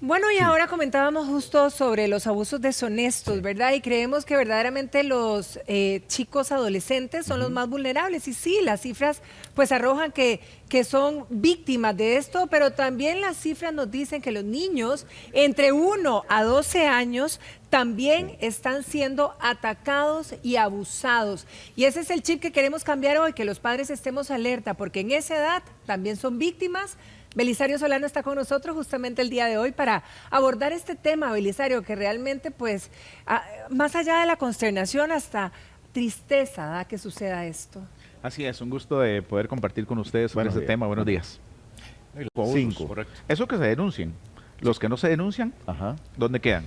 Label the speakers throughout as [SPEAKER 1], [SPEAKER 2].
[SPEAKER 1] Bueno, y
[SPEAKER 2] Sí.
[SPEAKER 1] ahora comentábamos justo sobre los abusos deshonestos, ¿verdad? Y creemos que verdaderamente los chicos adolescentes son los más vulnerables. Y sí, las cifras pues arrojan que son víctimas de esto, pero también las cifras nos dicen que los niños entre 1 a 12 años también están siendo atacados y abusados. Y ese es el chip que queremos cambiar hoy, que los padres estemos alerta, porque en esa edad también son víctimas. Belisario Solano está con nosotros justamente el día de hoy para abordar este tema, Belisario, que realmente, pues, más allá de la consternación, hasta tristeza da que suceda esto.
[SPEAKER 3] Así es, un gusto de poder compartir con ustedes sobre
[SPEAKER 2] Buenos
[SPEAKER 3] este
[SPEAKER 2] días.
[SPEAKER 3] tema. Buenos días.
[SPEAKER 2] Abusos, 5.
[SPEAKER 3] Correcto. Eso que se denuncien. Los que no se denuncian,
[SPEAKER 2] Ajá.
[SPEAKER 3] ¿dónde quedan?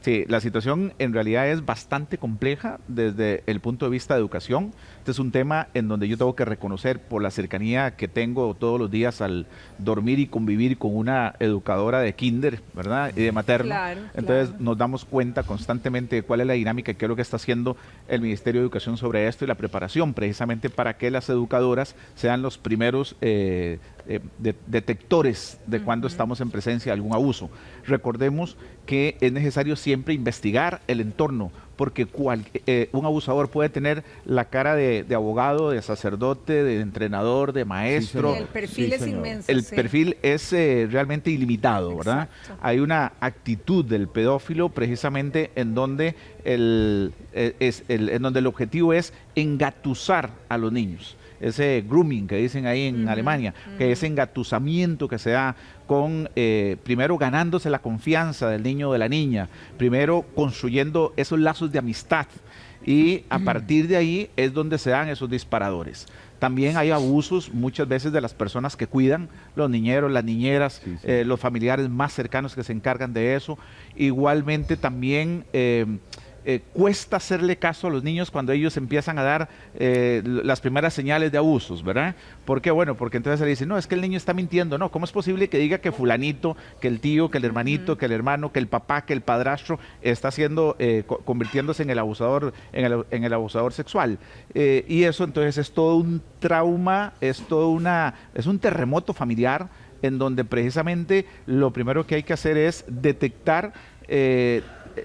[SPEAKER 3] Sí, la situación en realidad es bastante compleja desde el punto de vista de educación. Este es un tema en donde yo tengo que reconocer por la cercanía que tengo todos los días al dormir y convivir con una educadora de kinder, ¿verdad? Y de materno.
[SPEAKER 1] Claro,
[SPEAKER 3] Entonces
[SPEAKER 1] claro.
[SPEAKER 3] nos damos cuenta constantemente de cuál es la dinámica y qué es lo que está haciendo el Ministerio de Educación sobre esto y la preparación precisamente para que las educadoras sean los primeros detectores de cuando estamos en presencia de algún abuso. Recordemos que es necesario siempre investigar el entorno, porque un abusador puede tener la cara de abogado, de sacerdote, de entrenador, de maestro.
[SPEAKER 1] Y el perfil es
[SPEAKER 2] señor.
[SPEAKER 1] inmenso.
[SPEAKER 3] El
[SPEAKER 1] sí.
[SPEAKER 3] perfil es realmente ilimitado, ¿verdad?
[SPEAKER 1] Exacto.
[SPEAKER 3] Hay una actitud del pedófilo precisamente en donde en donde el objetivo es engatusar a los niños. Ese grooming que dicen ahí en Alemania, que es engatusamiento que se da con, primero ganándose la confianza del niño o de la niña, primero construyendo esos lazos de amistad y a partir de ahí es donde se dan esos disparadores. También hay abusos muchas veces de las personas que cuidan, los niñeros, las niñeras,
[SPEAKER 2] Sí, sí.
[SPEAKER 3] los familiares más cercanos que se encargan de eso. Igualmente también cuesta hacerle caso a los niños cuando ellos empiezan a dar las primeras señales de abusos, ¿verdad? ¿Por qué? Bueno, porque entonces se le dice, no, es que el niño está mintiendo, no, ¿cómo es posible que diga que fulanito, que el tío, que el hermanito, que el hermano, que el papá, que el padrastro está haciendo, convirtiéndose en el abusador, en el abusador sexual? Y eso entonces es todo un trauma, es un terremoto familiar en donde precisamente lo primero que hay que hacer es detectar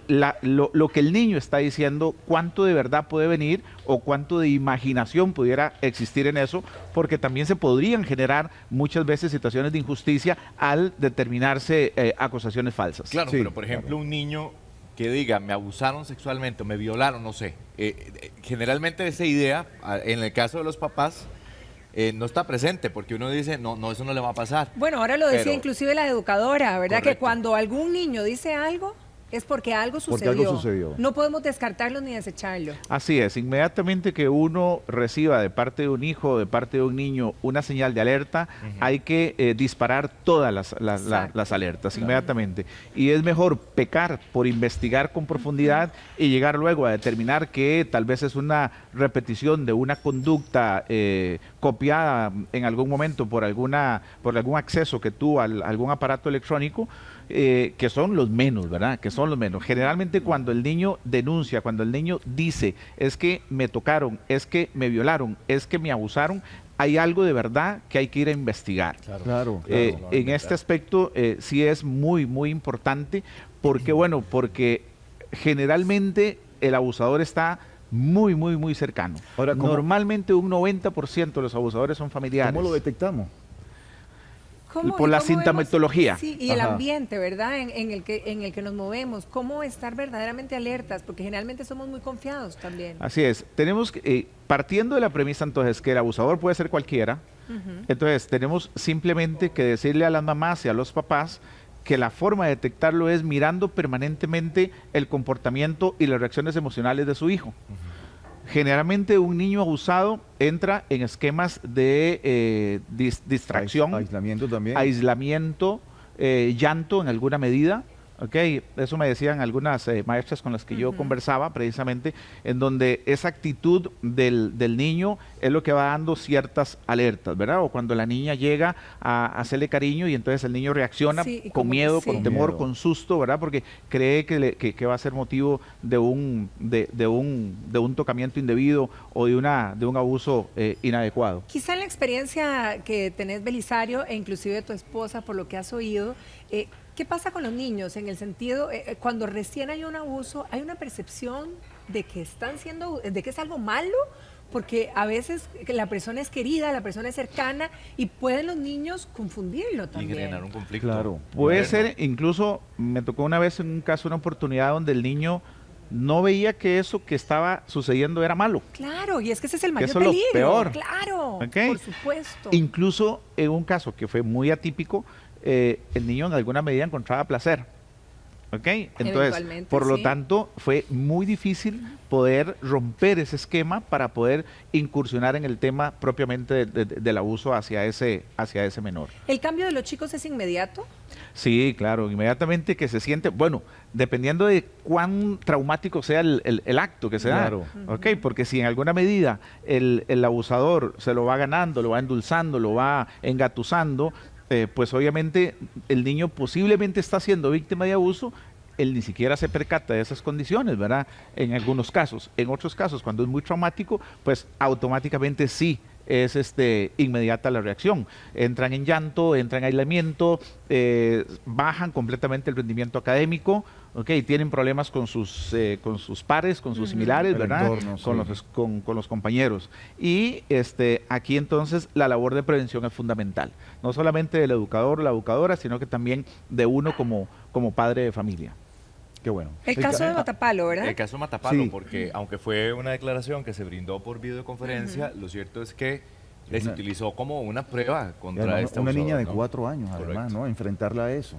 [SPEAKER 3] lo que el niño está diciendo, cuánto de verdad puede venir o cuánto de imaginación pudiera existir en eso, porque también se podrían generar muchas veces situaciones de injusticia al determinarse acusaciones falsas.
[SPEAKER 4] Claro,
[SPEAKER 2] Sí,
[SPEAKER 4] pero por ejemplo, un niño que diga, me abusaron sexualmente, me violaron, no sé. Generalmente esa idea, en el caso de los papás, no está presente, porque uno dice, no, no, eso no le va a pasar.
[SPEAKER 1] Bueno, ahora lo decía
[SPEAKER 4] Pero-
[SPEAKER 1] inclusive la educadora, ¿verdad? Que
[SPEAKER 4] Correcto.
[SPEAKER 1] cuando algún niño dice algo, es porque algo
[SPEAKER 2] Porque
[SPEAKER 1] sucedió.
[SPEAKER 2] algo sucedió.
[SPEAKER 1] No podemos descartarlo ni desecharlo.
[SPEAKER 3] Así es, inmediatamente que uno reciba de parte de un hijo, de parte de un niño, una señal de alerta, hay que disparar todas
[SPEAKER 1] Exacto.
[SPEAKER 3] las alertas inmediatamente. Y es mejor pecar por investigar con profundidad y llegar luego a determinar que tal vez es una repetición de una conducta copiada en algún momento por algún acceso que tuvo a algún aparato electrónico, que son los menos, ¿verdad? Que son los menos. Generalmente cuando el niño denuncia, cuando el niño dice, es que me tocaron, es que me violaron, es que me abusaron, hay algo de verdad que hay que ir a investigar.
[SPEAKER 2] Claro.
[SPEAKER 3] En este aspecto sí es muy, muy importante, porque bueno, porque generalmente el abusador está muy, muy, muy cercano.
[SPEAKER 2] Ahora, ¿cómo-
[SPEAKER 3] Normalmente un 90% de los abusadores son familiares.
[SPEAKER 2] ¿Cómo lo detectamos?
[SPEAKER 3] Por la
[SPEAKER 1] ¿Y cómo
[SPEAKER 3] sintomatología.
[SPEAKER 1] Sí, y el
[SPEAKER 2] Ajá.
[SPEAKER 1] ambiente, ¿verdad? En el que nos movemos. ¿Cómo estar verdaderamente alertas? Porque generalmente somos muy confiados también.
[SPEAKER 3] Así es. Tenemos que, partiendo de la premisa entonces que el abusador puede ser cualquiera, entonces tenemos simplemente que decirle a las mamás y a los papás que la forma de detectarlo es mirando permanentemente el comportamiento y las reacciones emocionales de su hijo. Generalmente un niño abusado entra en esquemas de distracción,
[SPEAKER 2] Aislamiento también.
[SPEAKER 3] aislamiento, llanto en alguna medida. Ok, eso me decían algunas maestras con las que yo conversaba precisamente, en donde esa actitud del niño es lo que va dando ciertas alertas, ¿verdad? O cuando la niña llega a hacerle cariño y entonces el niño reacciona
[SPEAKER 1] Sí, y
[SPEAKER 3] con
[SPEAKER 1] como que
[SPEAKER 3] miedo,
[SPEAKER 1] sí.
[SPEAKER 3] con
[SPEAKER 2] Con
[SPEAKER 3] temor,
[SPEAKER 2] miedo.
[SPEAKER 3] con susto, ¿verdad? Porque cree que va a ser motivo de un tocamiento indebido o de un abuso inadecuado.
[SPEAKER 1] Quizá en la experiencia que tenés, Belisario, e inclusive de tu esposa, por lo que has oído, ¿Qué pasa con los niños? En el sentido, cuando recién hay un abuso, ¿hay una percepción de que de que es algo malo? Porque a veces la persona es querida, la persona es cercana y pueden los niños confundirlo también.
[SPEAKER 4] Y generar un conflicto.
[SPEAKER 2] Claro.
[SPEAKER 3] Puede ser, incluso me tocó una vez en un caso, una oportunidad donde el niño no veía que eso que estaba sucediendo era malo.
[SPEAKER 1] Claro, y es que ese es el mayor
[SPEAKER 3] eso es lo
[SPEAKER 1] peligro.
[SPEAKER 3] peor.
[SPEAKER 1] Claro,
[SPEAKER 3] ¿Ok?
[SPEAKER 1] por supuesto.
[SPEAKER 3] Incluso en un caso que fue muy atípico, el niño en alguna medida encontraba placer. ¿Ok? Entonces,
[SPEAKER 1] Eventualmente,
[SPEAKER 3] por lo
[SPEAKER 1] sí.
[SPEAKER 3] tanto, fue muy difícil poder romper ese esquema para poder incursionar en el tema propiamente del abuso hacia ese menor.
[SPEAKER 1] ¿El cambio de los chicos es inmediato?
[SPEAKER 3] Sí, claro, inmediatamente que se siente, bueno, dependiendo de cuán traumático sea el acto que se
[SPEAKER 2] Claro.
[SPEAKER 3] da, ¿ok? Porque si en alguna medida el abusador se lo va ganando, lo va endulzando, lo va engatusando, pues obviamente el niño posiblemente está siendo víctima de abuso, él ni siquiera se percata de esas condiciones, ¿verdad? En algunos casos. En otros casos, cuando es muy traumático, pues automáticamente sí es inmediata la reacción. Entran en llanto, entran en aislamiento, bajan completamente el rendimiento académico, ¿okay? Tienen problemas con sus pares, con sus similares,
[SPEAKER 2] El
[SPEAKER 3] ¿verdad?
[SPEAKER 2] entorno, sí.
[SPEAKER 3] Con los compañeros. Y aquí entonces la labor de prevención es fundamental. No solamente del educador o la educadora, sino que también de uno como padre de familia.
[SPEAKER 2] Qué bueno.
[SPEAKER 1] El caso de Matapalo, ¿verdad?
[SPEAKER 4] El caso de Matapalo,
[SPEAKER 2] Sí.
[SPEAKER 4] porque aunque fue una declaración que se brindó por videoconferencia, lo cierto es que les
[SPEAKER 2] Una-
[SPEAKER 4] utilizó como una prueba
[SPEAKER 2] Y
[SPEAKER 4] contra
[SPEAKER 2] además,
[SPEAKER 4] este
[SPEAKER 2] una
[SPEAKER 4] abusador,
[SPEAKER 2] niña de
[SPEAKER 4] ¿no?
[SPEAKER 2] 4 años, además,
[SPEAKER 4] Correcto.
[SPEAKER 2] ¿no? Enfrentarla a eso.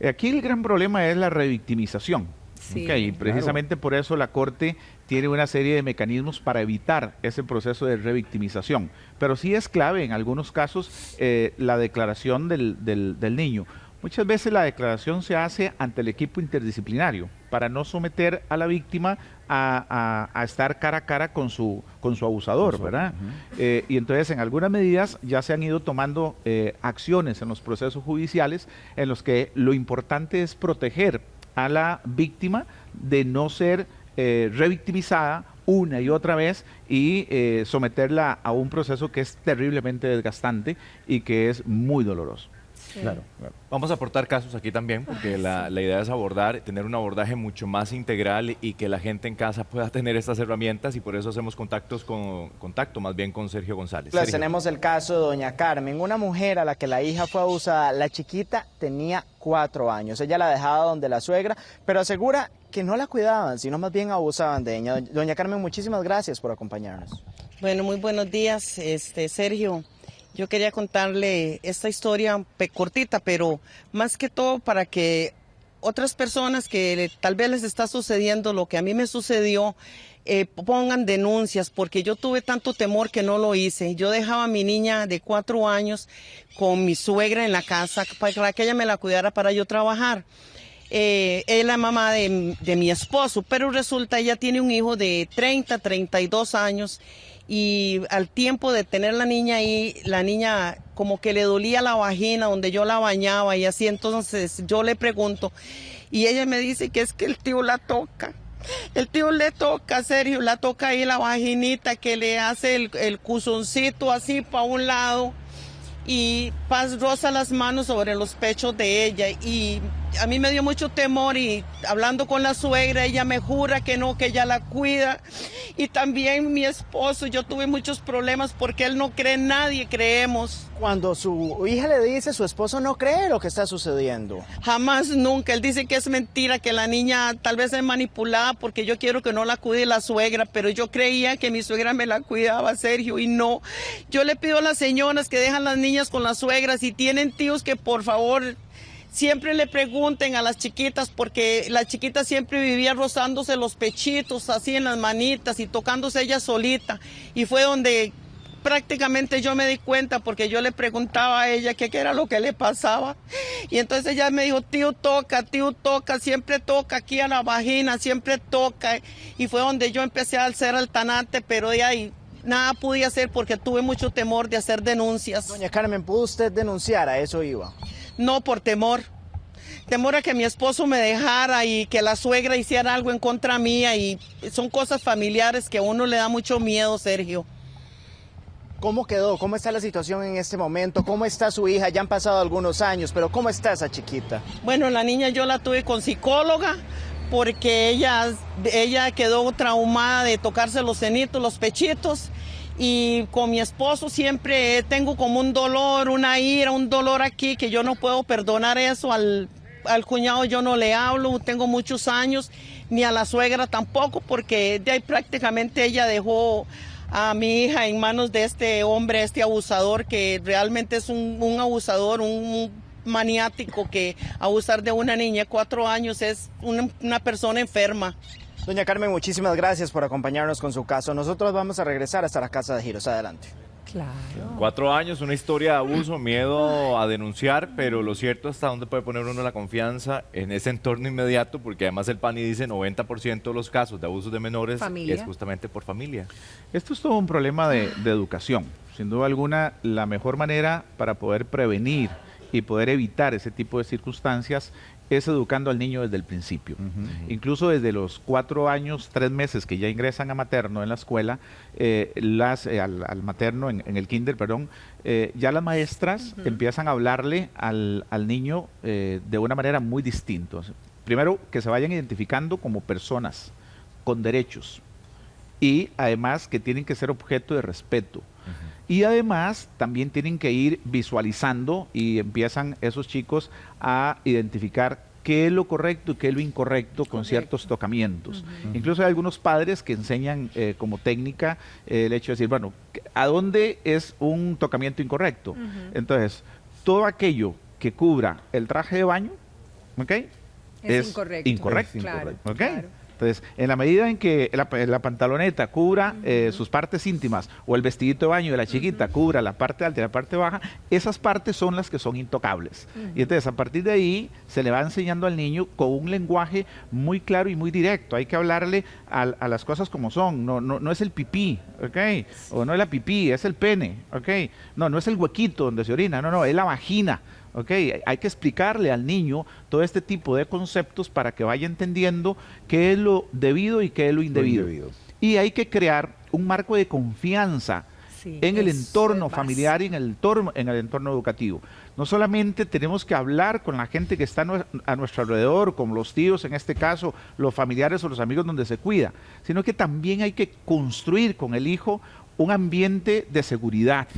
[SPEAKER 3] Aquí el gran problema es la revictimización.
[SPEAKER 1] Sí.
[SPEAKER 3] Ok, y precisamente por eso la Corte tiene una serie de mecanismos para evitar ese proceso de revictimización. Pero sí es clave en algunos casos la declaración del niño. Muchas veces la declaración se hace ante el equipo interdisciplinario para no someter a la víctima a estar cara a cara con su abusador, ¿verdad? Y entonces en algunas medidas ya se han ido tomando acciones en los procesos judiciales en los que lo importante es proteger a la víctima de no ser revictimizada una y otra vez y someterla a un proceso que es terriblemente desgastante y que es muy doloroso.
[SPEAKER 1] Sí.
[SPEAKER 2] Claro, claro.
[SPEAKER 4] Vamos a aportar casos aquí también, porque la idea es tener un abordaje mucho más integral y que la gente en casa pueda tener estas herramientas, y por eso hacemos contacto más bien con Sergio González.
[SPEAKER 5] Pues
[SPEAKER 4] Sergio.
[SPEAKER 5] tenemos el caso de doña Carmen, una mujer a la que la hija fue abusada. La chiquita tenía 4 años. Ella la dejaba donde la suegra, pero asegura que no la cuidaban, sino más bien abusaban de ella. Doña Carmen, muchísimas gracias por acompañarnos.
[SPEAKER 6] Bueno, muy buenos días, Sergio. Yo quería contarle esta historia cortita, pero más que todo para que otras personas que tal vez les está sucediendo lo que a mí me sucedió, pongan denuncias, porque yo tuve tanto temor que no lo hice. Yo dejaba a mi niña de 4 años con mi suegra en la casa para que ella me la cuidara para yo trabajar. Ella es la mamá de mi esposo, pero resulta ella tiene un hijo de 32 años. Y al tiempo de tener la niña ahí, la niña como que le dolía la vagina donde yo la bañaba y así. Entonces yo le pregunto y ella me dice que es que el tío la toca. El tío le toca, Sergio, la toca ahí la vaginita, que le hace el cuzoncito así para un lado y roza las manos sobre los pechos de ella. Y a mí me dio mucho temor, y hablando con la suegra, ella me jura que no, que ella la cuida. Y también mi esposo, yo tuve muchos problemas porque él no cree, nadie creemos.
[SPEAKER 5] Cuando su hija le dice, su esposo no cree lo que está sucediendo.
[SPEAKER 6] Jamás, nunca. Él dice que es mentira, que la niña tal vez es manipulada porque yo quiero que no la cuide la suegra, pero yo creía que mi suegra me la cuidaba, Sergio, y no. Yo le pido a las señoras que dejan las niñas con las suegras y tienen tíos que por favor siempre le pregunten a las chiquitas, porque la chiquita siempre vivía rozándose los pechitos así en las manitas y tocándose ella solita, y fue donde prácticamente yo me di cuenta, porque yo le preguntaba a ella qué era lo que le pasaba, y entonces ella me dijo, tío toca, siempre toca aquí a la vagina, siempre toca, y fue donde yo empecé a hacer el tanate, pero de ahí nada pude hacer porque tuve mucho temor de hacer denuncias.
[SPEAKER 5] Doña Carmen, ¿pudo usted denunciar? A eso iba.
[SPEAKER 6] No, por temor a que mi esposo me dejara y que la suegra hiciera algo en contra mía, y son cosas familiares que a uno le da mucho miedo, Sergio.
[SPEAKER 5] ¿Cómo quedó? ¿Cómo está la situación en este momento? ¿Cómo está su hija? Ya han pasado algunos años, pero ¿cómo está esa chiquita?
[SPEAKER 6] Bueno, la niña yo la tuve con psicóloga porque ella quedó traumada de tocarse los senitos, los pechitos. Y con mi esposo siempre tengo como un dolor, una ira, un dolor aquí que yo no puedo perdonar eso. Al cuñado yo no le hablo, tengo muchos años, ni a la suegra tampoco, porque de ahí prácticamente ella dejó a mi hija en manos de este hombre, este abusador, que realmente es un abusador, un maniático, que abusar de una niña de 4 años es una persona enferma.
[SPEAKER 5] Doña Carmen, muchísimas gracias por acompañarnos con su caso. Nosotros vamos a regresar hasta la Casa de Giros. Adelante.
[SPEAKER 1] Claro.
[SPEAKER 4] 4 años, una historia de abuso, miedo a denunciar, pero lo cierto hasta dónde puede poner uno la confianza en ese entorno inmediato, porque además el PANI dice 90% de los casos de abusos de menores
[SPEAKER 1] Familia.
[SPEAKER 4] es justamente por familia.
[SPEAKER 3] Esto es todo un problema de educación. Sin duda alguna, la mejor manera para poder prevenir y poder evitar ese tipo de circunstancias es educando al niño desde el principio. Incluso desde los 4 años, 3 meses que ya ingresan a materno en la escuela, al materno, en el kinder, perdón, ya las maestras empiezan a hablarle al niño de una manera muy distinta. Primero, que se vayan identificando como personas con derechos y además que tienen que ser objeto de respeto. Y además también tienen que ir visualizando y empiezan esos chicos a identificar qué es lo correcto y qué es lo incorrecto con ciertos tocamientos. Incluso hay algunos padres que enseñan como técnica el hecho de decir, bueno, ¿a dónde es un tocamiento incorrecto? Entonces, todo aquello que cubra el traje de baño, ¿ok?
[SPEAKER 1] Es incorrecto.
[SPEAKER 3] Incorrecto.
[SPEAKER 1] Claro,
[SPEAKER 3] ¿Ok?
[SPEAKER 1] claro.
[SPEAKER 3] Entonces, en la medida en que la pantaloneta cubra sus partes íntimas o el vestidito de baño de la chiquita cubra la parte alta y la parte baja, esas partes son las que son intocables. Y entonces, a partir de ahí, se le va enseñando al niño con un lenguaje muy claro y muy directo. Hay que hablarle a las cosas como son. No es el pipí, ¿ok? O no es la pipí, es el pene, ¿ok? No es el huequito donde se orina, no, es la vagina. Okay, hay que explicarle al niño todo este tipo de conceptos para que vaya entendiendo qué es lo debido y qué es lo indebido. Y hay que crear un marco de confianza en el entorno familiar y en el entorno educativo. No solamente tenemos que hablar con la gente que está a nuestro alrededor, como los tíos en este caso, los familiares o los amigos donde se cuida, sino que también hay que construir con el hijo un ambiente de seguridad,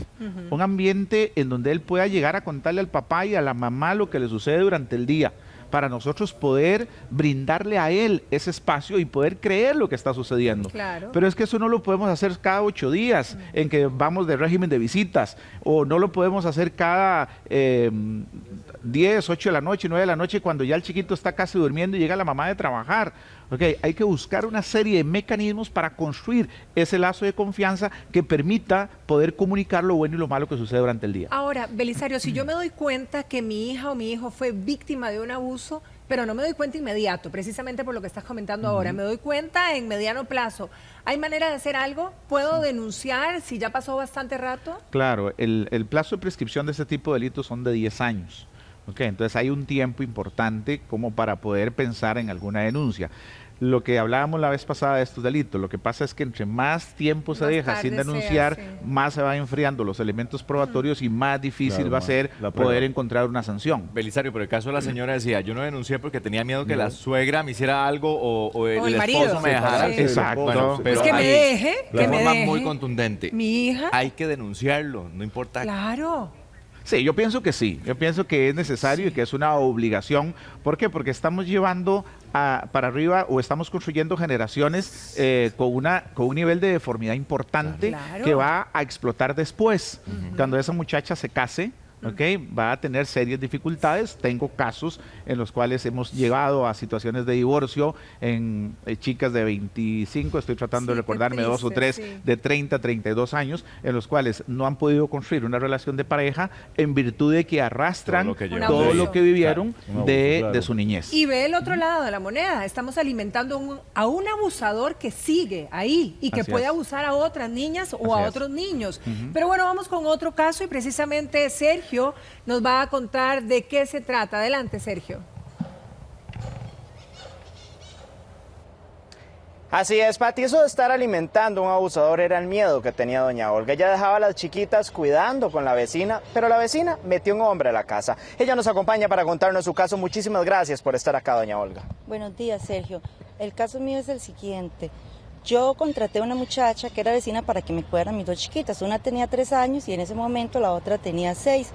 [SPEAKER 3] un ambiente en donde él pueda llegar a contarle al papá y a la mamá lo que le sucede durante el día, para nosotros poder brindarle a él ese espacio y poder creer lo que está sucediendo.
[SPEAKER 1] Claro.
[SPEAKER 3] Pero es que eso no lo podemos hacer cada 8 días en que vamos de régimen de visitas, o no lo podemos hacer cada 10, 8 de la noche, 9 de la noche, cuando ya el chiquito está casi durmiendo y llega la mamá de trabajar. Okay, hay que buscar una serie de mecanismos para construir ese lazo de confianza que permita poder comunicar lo bueno y lo malo que sucede durante el día.
[SPEAKER 1] Ahora, Belisario, si yo me doy cuenta que mi hija o mi hijo fue víctima de un abuso, pero no me doy cuenta inmediato, precisamente por lo que estás comentando ahora, me doy cuenta en mediano plazo, ¿hay manera de hacer algo? ¿Puedo denunciar si ya pasó bastante rato?
[SPEAKER 3] Claro, el plazo de prescripción de este tipo de delitos son de 10 años. Okay, entonces hay un tiempo importante como para poder pensar en alguna denuncia. Lo que hablábamos la vez pasada de estos delitos, lo que pasa es que entre más tiempo se deja sin denunciar, más se van enfriando los elementos probatorios y más difícil va a ser poder encontrar una sanción.
[SPEAKER 4] Belisario, pero el caso de la señora decía, yo no denuncié porque tenía miedo que la suegra me hiciera algo o el esposo me dejara.
[SPEAKER 3] Exacto.
[SPEAKER 4] Bueno, pero
[SPEAKER 1] es que me deje,
[SPEAKER 4] de forma muy contundente.
[SPEAKER 1] Mi hija.
[SPEAKER 4] Hay que denunciarlo, no importa.
[SPEAKER 1] Claro.
[SPEAKER 3] Sí, yo pienso que sí. Yo pienso que es necesario y que es una obligación. ¿Por qué? Porque estamos llevando para arriba o estamos construyendo generaciones con un nivel de deformidad importante que va a explotar después. Cuando esa muchacha se case, va a tener serias dificultades. Tengo casos en los cuales hemos llegado a situaciones de divorcio en chicas de 25, estoy tratando de recordarme triste, 2 o 3 de 30, 32 años, en los cuales no han podido construir una relación de pareja en virtud de que arrastran todo lo que vivieron de su niñez.
[SPEAKER 1] Y ve el otro lado de la moneda, estamos alimentando a un abusador que sigue ahí y que puede abusar a otras niñas o a otros niños. Pero bueno, vamos con otro caso y precisamente Sergio nos va a contar de qué se trata. Adelante, Sergio.
[SPEAKER 5] Así es, Pati, eso de estar alimentando a un abusador era el miedo que tenía doña Olga. Ella dejaba a las chiquitas cuidando con la vecina, pero la vecina metió un hombre a la casa. Ella nos acompaña para contarnos su caso. Muchísimas gracias por estar acá, doña Olga.
[SPEAKER 7] Buenos días, Sergio. El caso mío es el siguiente. Yo contraté a una muchacha que era vecina para que me cuidara mis dos chiquitas. Una tenía 3 años y en ese momento la otra tenía 6.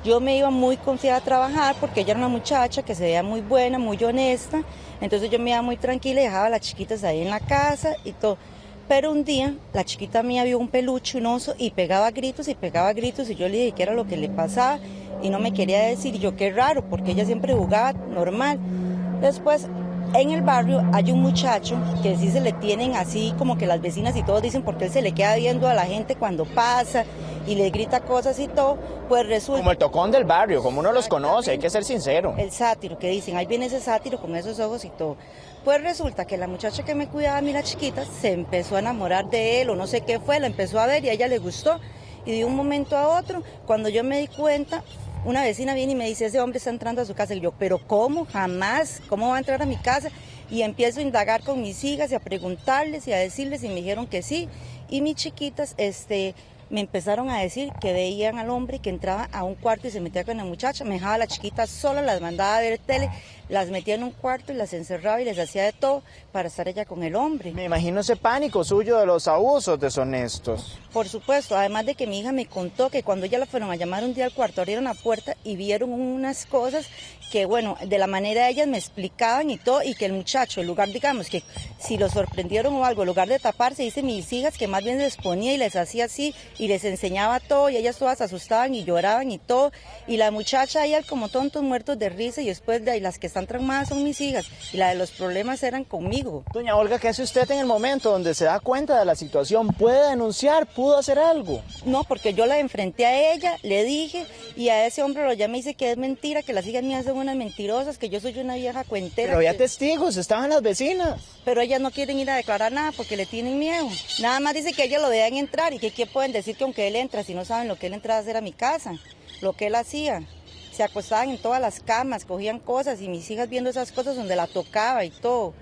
[SPEAKER 7] Yo me iba muy confiada a trabajar porque ella era una muchacha que se veía muy buena, muy honesta. Entonces yo me iba muy tranquila y dejaba a las chiquitas ahí en la casa y todo. Pero un día la chiquita mía vio un peluche, un oso, y pegaba gritos y yo le dije qué era lo que le pasaba y no me quería decir. Y yo qué raro, porque ella siempre jugaba normal. Después, en el barrio hay un muchacho que sí se le tienen así como que las vecinas y todos dicen porque él se le queda viendo a la gente cuando pasa y le grita cosas y todo, pues resulta...
[SPEAKER 5] Como el tocón del barrio, como uno los conoce, hay que ser sincero.
[SPEAKER 7] El sátiro, que dicen, ahí viene ese sátiro con esos ojos y todo. Pues resulta que la muchacha que me cuidaba a mí, la chiquita, se empezó a enamorar de él o no sé qué fue, la empezó a ver y a ella le gustó. Y de un momento a otro, cuando yo me di cuenta, una vecina viene y me dice, ese hombre está entrando a su casa. Y yo, pero ¿cómo? Jamás, ¿cómo va a entrar a mi casa? Y empiezo a indagar con mis hijas y a preguntarles y a decirles y me dijeron que sí. Y mis chiquitas, me empezaron a decir que veían al hombre que entraba a un cuarto y se metía con la muchacha, me dejaba a las chiquitas solas, las mandaba a ver tele, las metía en un cuarto y las encerraba y les hacía de todo para estar ella con el hombre.
[SPEAKER 5] Me imagino ese pánico suyo de los abusos deshonestos.
[SPEAKER 7] Por supuesto, además de que mi hija me contó que cuando ella la fueron a llamar un día al cuarto, abrieron la puerta y vieron unas cosas que, bueno, de la manera ellas me explicaban y todo, y que el muchacho, en lugar, digamos, que si lo sorprendieron o algo, en lugar de taparse, dice mis hijas que más bien les ponía y les hacía así y les enseñaba todo y ellas todas asustaban y lloraban y todo, y la muchacha ahí como tontos muertos de risa y después de ahí las que están traumadas son mis hijas y la de los problemas eran conmigo.
[SPEAKER 5] Doña Olga, ¿qué hace usted en el momento donde se da cuenta de la situación? ¿Puede denunciar? ¿Pudo hacer algo?
[SPEAKER 7] No, porque yo la enfrenté a ella, le dije, y a ese hombre lo llamé y dice que es mentira, que las hijas mías son unas mentirosas, que yo soy una vieja cuentera.
[SPEAKER 5] Pero había testigos, estaban las vecinas.
[SPEAKER 7] Pero ellas no quieren ir a declarar nada porque le tienen miedo. Nada más dice que ellas lo dejan entrar y que qué pueden decir que aunque él entra, si no saben lo que él entraba a hacer a mi casa, lo que él hacía. Se acostaban en todas las camas, cogían cosas y mis hijas viendo esas cosas donde la tocaba y todo.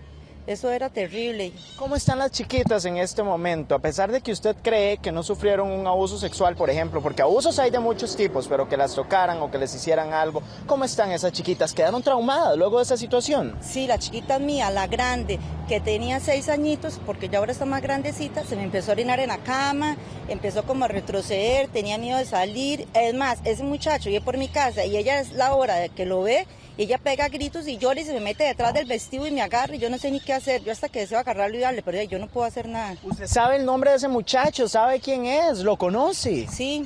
[SPEAKER 7] Eso era terrible.
[SPEAKER 5] ¿Cómo están las chiquitas en este momento? A pesar de que usted cree que no sufrieron un abuso sexual, por ejemplo, porque abusos hay de muchos tipos, pero que las tocaran o que les hicieran algo. ¿Cómo están esas chiquitas? ¿Quedaron traumadas luego de esa situación?
[SPEAKER 7] Sí, la chiquita mía, la grande, que tenía 6 añitos, porque ya ahora está más grandecita, se me empezó a orinar en la cama, empezó como a retroceder, tenía miedo de salir. Es más, ese muchacho vive por mi casa y ella es la hora de que lo ve, y ella pega gritos y llora y se me mete detrás del vestido y me agarra y yo no sé ni qué hacer. Yo hasta que deseo agarrarlo y darle, pero yo no puedo hacer nada.
[SPEAKER 5] ¿Usted sabe el nombre de ese muchacho? ¿Sabe quién es? ¿Lo conoce?
[SPEAKER 7] Sí,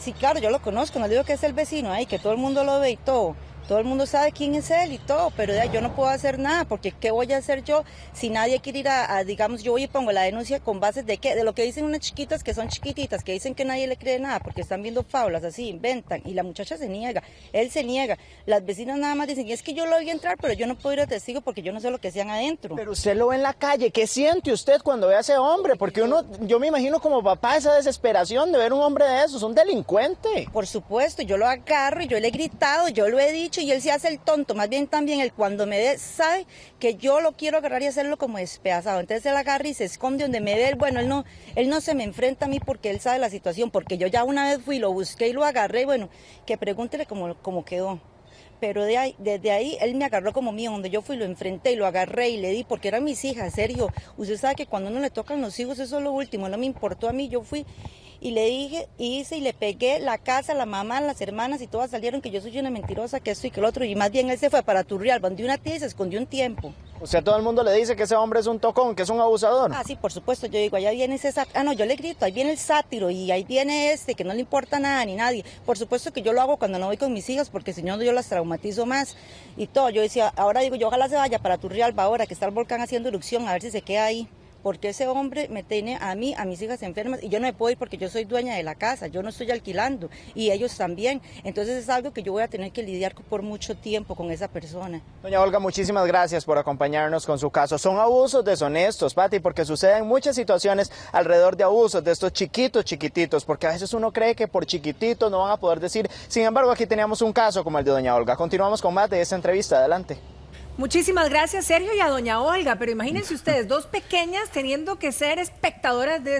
[SPEAKER 7] sí, claro, yo lo conozco, no digo que es el vecino, que todo el mundo lo ve y todo. Todo el mundo sabe quién es él y todo, pero yo no puedo hacer nada, porque ¿qué voy a hacer yo si nadie quiere ir digamos, yo voy y pongo la denuncia con bases de qué? De lo que dicen unas chiquitas que son chiquititas, que dicen que nadie le cree nada, porque están viendo fábulas así, inventan, y la muchacha se niega, él se niega, las vecinas nada más dicen, y es que yo lo vi entrar, pero yo no puedo ir a testigo porque yo no sé lo que hacían adentro.
[SPEAKER 5] Pero usted lo ve en la calle, ¿qué siente usted cuando ve a ese hombre? Porque yo me imagino como papá esa desesperación de ver un hombre de esos, un delincuente.
[SPEAKER 7] Por supuesto, yo lo agarro y yo le he gritado, yo lo he dicho y él se hace el tonto, más bien también él cuando me ve sabe que yo lo quiero agarrar y hacerlo como despedazado, entonces él agarra y se esconde donde me ve, bueno, él no se me enfrenta a mí porque él sabe la situación, porque yo ya una vez fui, lo busqué y lo agarré, bueno, que pregúntele cómo quedó. Pero desde ahí él me agarró como mío, donde yo fui, lo enfrenté y lo agarré y le di, porque eran mis hijas, serio. Usted sabe que cuando uno le tocan los hijos, eso es lo último, no me importó a mí, yo fui y le dije, hice y le pegué la casa, la mamá, las hermanas y todas salieron que yo soy una mentirosa, que esto y que lo otro, y más bien él se fue para Turrialba, donde una tía y se escondió un tiempo.
[SPEAKER 5] O sea, todo el mundo le dice que ese hombre es un tocón, que es un abusador.
[SPEAKER 7] Ah, sí, por supuesto, yo digo, allá viene ese sátiro, no, yo le grito, ahí viene el sátiro y ahí viene que no le importa nada ni nadie. Por supuesto que yo lo hago cuando no voy con mis hijas, porque si no yo las traumatizo más y todo. Yo decía, ahora digo, yo ojalá se vaya para Turrialba ahora, que está el volcán haciendo erupción, a ver si se queda ahí. Porque ese hombre me tiene a mí, a mis hijas enfermas, y yo no me puedo ir porque yo soy dueña de la casa, yo no estoy alquilando, y ellos también. Entonces es algo que yo voy a tener que lidiar por mucho tiempo con esa persona.
[SPEAKER 5] Doña Olga, muchísimas gracias por acompañarnos con su caso. Son abusos deshonestos, Pati, porque suceden muchas situaciones alrededor de abusos de estos chiquititos, porque a veces uno cree que por chiquititos no van a poder decir. Sin embargo, aquí teníamos un caso como el de doña Olga. Continuamos con más de esta entrevista. Adelante.
[SPEAKER 1] Muchísimas gracias, Sergio, y a doña Olga. Pero imagínense ustedes, dos pequeñas teniendo que ser espectadoras de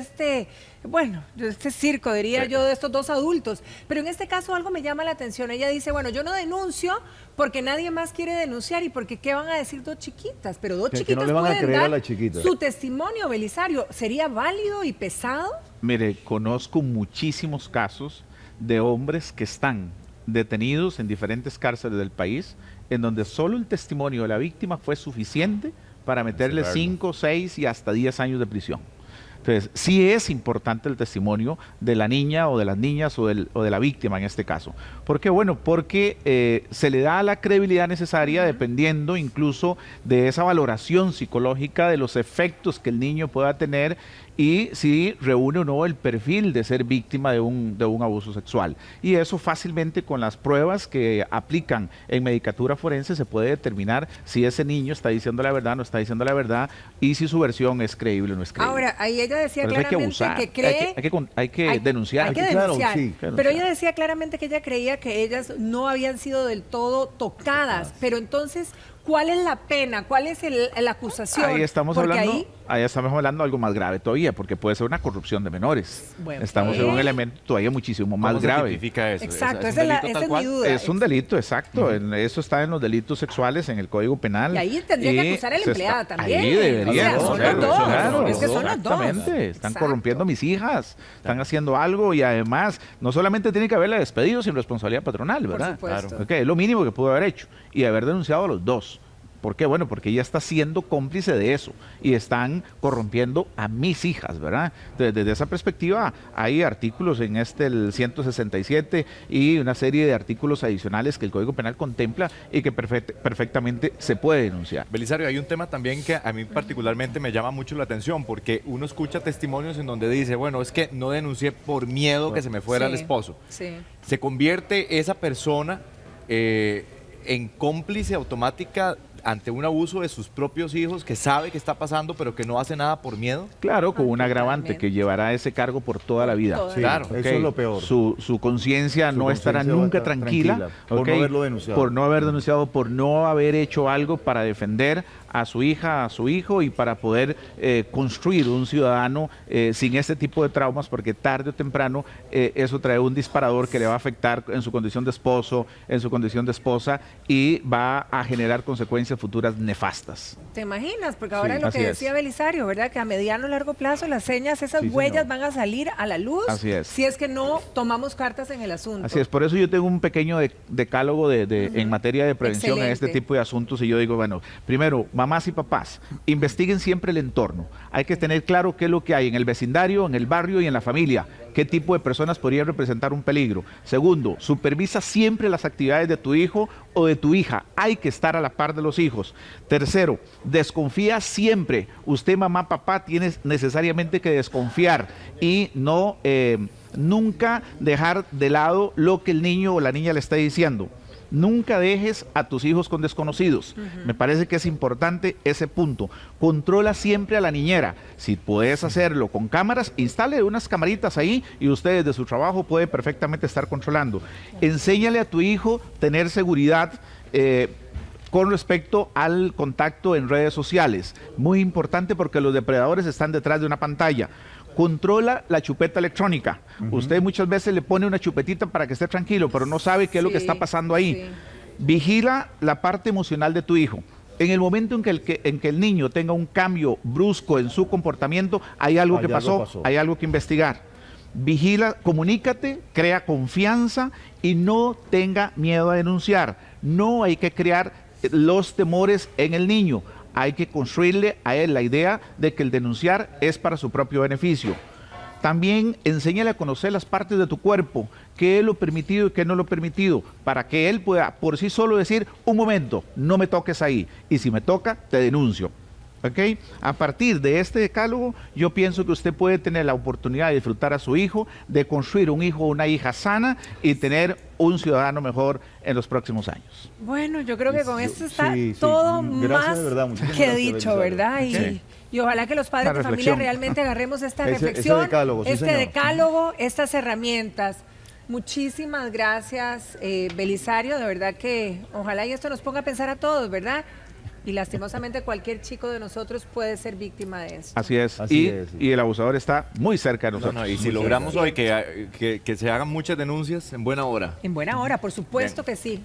[SPEAKER 1] de este circo, diría yo, de estos dos adultos. Pero en este caso algo me llama la atención. Ella dice, bueno, yo no denuncio porque nadie más quiere denunciar y porque ¿qué van a decir dos chiquitas? Pero dos
[SPEAKER 2] Que
[SPEAKER 1] chiquitas
[SPEAKER 2] no le van a
[SPEAKER 1] pueden
[SPEAKER 2] creer a
[SPEAKER 1] dar
[SPEAKER 2] las chiquitas.
[SPEAKER 1] su testimonio, Belisario. ¿Sería válido y pesado?
[SPEAKER 3] Mire, conozco muchísimos casos de hombres que están detenidos en diferentes cárceles del país, en donde solo el testimonio de la víctima fue suficiente para meterle 5, 6 y hasta 10 años de prisión. Entonces, sí es importante el testimonio de la niña o de las niñas o de la víctima en este caso. ¿Por qué? Bueno, porque se le da la credibilidad necesaria dependiendo incluso de esa valoración psicológica de los efectos que el niño pueda tener y si reúne o no el perfil de ser víctima de un abuso sexual. Y eso fácilmente con las pruebas que aplican en medicatura forense se puede determinar si ese niño está diciendo la verdad, no está diciendo la verdad y si su versión es creíble o no es creíble.
[SPEAKER 1] Ahora, ahí ella decía
[SPEAKER 3] Por eso hay que
[SPEAKER 1] claramente
[SPEAKER 3] abusar,
[SPEAKER 1] que cree...
[SPEAKER 3] hay que denunciar.
[SPEAKER 1] Hay que
[SPEAKER 2] Claro,
[SPEAKER 1] denunciar.
[SPEAKER 2] sí,
[SPEAKER 1] Pero ella decía claramente que ella creía que ellas no habían sido del todo tocadas. Pero entonces, ¿cuál es la pena? ¿Cuál es la acusación?
[SPEAKER 3] Ahí estamos
[SPEAKER 1] Porque
[SPEAKER 3] hablando,
[SPEAKER 1] ahí-
[SPEAKER 3] ahí estamos hablando de algo más grave todavía, porque puede ser una corrupción de menores.
[SPEAKER 1] Bueno,
[SPEAKER 3] Estamos en un elemento todavía muchísimo más
[SPEAKER 4] ¿Cómo se
[SPEAKER 3] grave.
[SPEAKER 4] tipifica eso?
[SPEAKER 1] Exacto,
[SPEAKER 4] ¿Es
[SPEAKER 1] esa
[SPEAKER 4] un
[SPEAKER 1] es,
[SPEAKER 4] delito
[SPEAKER 1] esa
[SPEAKER 4] tal
[SPEAKER 1] es mi
[SPEAKER 4] cual?
[SPEAKER 1] duda.
[SPEAKER 3] Es un delito, exacto. Eso está en los delitos sexuales, en el Código Penal.
[SPEAKER 1] Y ahí tendría que acusar a la
[SPEAKER 3] se
[SPEAKER 1] empleada también.
[SPEAKER 3] Ahí debería.
[SPEAKER 1] O sea, son los dos. Es que son los dos.
[SPEAKER 3] Exactamente. Están
[SPEAKER 1] Exacto.
[SPEAKER 3] corrompiendo a mis hijas, están haciendo algo y además no solamente tiene que haberla despedido sin responsabilidad patronal,
[SPEAKER 1] Por
[SPEAKER 3] ¿verdad?
[SPEAKER 1] supuesto.
[SPEAKER 3] Ok, es lo mínimo que pudo haber hecho y haber denunciado a los dos. ¿Por qué? Bueno, porque ella está siendo cómplice de eso y están corrompiendo a mis hijas, ¿verdad? Desde esa perspectiva hay artículos en el 167 y una serie de artículos adicionales que el Código Penal contempla y que perfectamente se puede denunciar.
[SPEAKER 4] Belisario, hay un tema también que a mí particularmente me llama mucho la atención porque uno escucha testimonios en donde dice, bueno, es que no denuncié por miedo que se me fuera
[SPEAKER 1] Sí,
[SPEAKER 4] el esposo.
[SPEAKER 1] Sí.
[SPEAKER 4] ¿Se convierte esa persona en cómplice automática ante un abuso de sus propios hijos que sabe que está pasando pero que no hace nada por miedo?
[SPEAKER 3] Claro, con un agravante
[SPEAKER 1] totalmente.
[SPEAKER 3] que llevará ese cargo por toda la vida.
[SPEAKER 1] Toda
[SPEAKER 2] Sí,
[SPEAKER 4] Claro.
[SPEAKER 2] eso
[SPEAKER 3] Ok,
[SPEAKER 2] es lo peor.
[SPEAKER 3] Su conciencia
[SPEAKER 2] Su
[SPEAKER 3] no estará
[SPEAKER 2] conciencia va a
[SPEAKER 3] nunca
[SPEAKER 2] estar
[SPEAKER 3] tranquila,
[SPEAKER 2] por
[SPEAKER 3] ok,
[SPEAKER 2] no haberlo denunciado.
[SPEAKER 3] por no haber denunciado, por no haber hecho algo para defender a su hija, a su hijo y para poder construir un ciudadano sin este tipo de traumas, porque tarde o temprano eso trae un disparador que le va a afectar en su condición de esposo, en su condición de esposa y va a generar consecuencias futuras nefastas.
[SPEAKER 1] ¿Te imaginas? Porque ahora
[SPEAKER 3] Sí,
[SPEAKER 1] lo
[SPEAKER 3] así
[SPEAKER 1] que
[SPEAKER 3] es.
[SPEAKER 1] decía Belisario, ¿verdad? Que a mediano o largo plazo las señas, esas
[SPEAKER 2] Sí,
[SPEAKER 1] huellas
[SPEAKER 2] señor.
[SPEAKER 1] van a salir a la luz.
[SPEAKER 3] Así es.
[SPEAKER 1] Si es que no tomamos cartas en el asunto.
[SPEAKER 3] Así es, por eso yo tengo un pequeño decálogo en materia de prevención en este
[SPEAKER 1] Excelente.
[SPEAKER 3] tipo de asuntos y yo digo, bueno, primero, mamás y papás, investiguen siempre el entorno. Hay que tener claro qué es lo que hay en el vecindario, en el barrio y en la familia, qué tipo de personas podrían representar un peligro. Segundo, supervisa siempre las actividades de tu hijo o de tu hija. Hay que estar a la par de los hijos. Tercero, desconfía siempre. Usted, mamá, papá, tiene necesariamente que desconfiar y no nunca dejar de lado lo que el niño o la niña le está diciendo. Nunca dejes a tus hijos con desconocidos. Me parece que es importante ese punto. Controla siempre a la niñera. Si puedes hacerlo con cámaras, instale unas camaritas ahí y usted desde su trabajo puede perfectamente estar controlando. Enséñale a tu hijo tener seguridad con respecto al contacto en redes sociales. Muy importante porque los depredadores están detrás de una pantalla. Controla la chupeta electrónica. Usted muchas veces le pone una chupetita para que esté tranquilo, pero no sabe qué es lo que
[SPEAKER 1] Sí,
[SPEAKER 3] está pasando ahí.
[SPEAKER 1] sí.
[SPEAKER 3] Vigila la parte emocional de tu hijo. En el momento en que el niño tenga un cambio brusco en su comportamiento, hay algo que pasó, hay algo que investigar. Vigila, comunícate, crea confianza y no tenga miedo a denunciar. No hay que crear los temores en el niño. Hay que construirle a él la idea de que el denunciar es para su propio beneficio. También enséñale a conocer las partes de tu cuerpo, qué es lo permitido y qué no lo permitido, para que él pueda por sí solo decir, un momento, no me toques ahí, y si me toca, te denuncio. ¿Ok? A partir de este decálogo, yo pienso que usted puede tener la oportunidad de disfrutar a su hijo, de construir un hijo o una hija sana y tener un ciudadano mejor en los próximos años.
[SPEAKER 1] Bueno, yo creo que con esto está
[SPEAKER 2] sí, sí.
[SPEAKER 1] todo
[SPEAKER 2] Gracias,
[SPEAKER 1] más
[SPEAKER 2] de verdad, muchísimas
[SPEAKER 1] que
[SPEAKER 2] gracias,
[SPEAKER 1] dicho,
[SPEAKER 2] Belisario.
[SPEAKER 1] ¿verdad?
[SPEAKER 3] Sí.
[SPEAKER 1] Y ojalá que los padres
[SPEAKER 3] Una
[SPEAKER 1] de familia
[SPEAKER 3] reflexión.
[SPEAKER 1] realmente agarremos esta
[SPEAKER 2] Ese
[SPEAKER 1] reflexión,
[SPEAKER 2] decálogo, sí,
[SPEAKER 1] este
[SPEAKER 2] señor.
[SPEAKER 1] decálogo, estas herramientas. Muchísimas gracias, Belisario. De verdad que ojalá y esto nos ponga a pensar a todos, ¿verdad? Y lastimosamente cualquier chico de nosotros puede ser víctima de eso.
[SPEAKER 3] Así es.
[SPEAKER 2] Así es, sí.
[SPEAKER 3] Y el abusador está muy cerca de
[SPEAKER 4] No,
[SPEAKER 3] nosotros.
[SPEAKER 4] no, y si logramos hoy que se hagan muchas denuncias, en buena hora.
[SPEAKER 1] En buena hora, por supuesto que sí.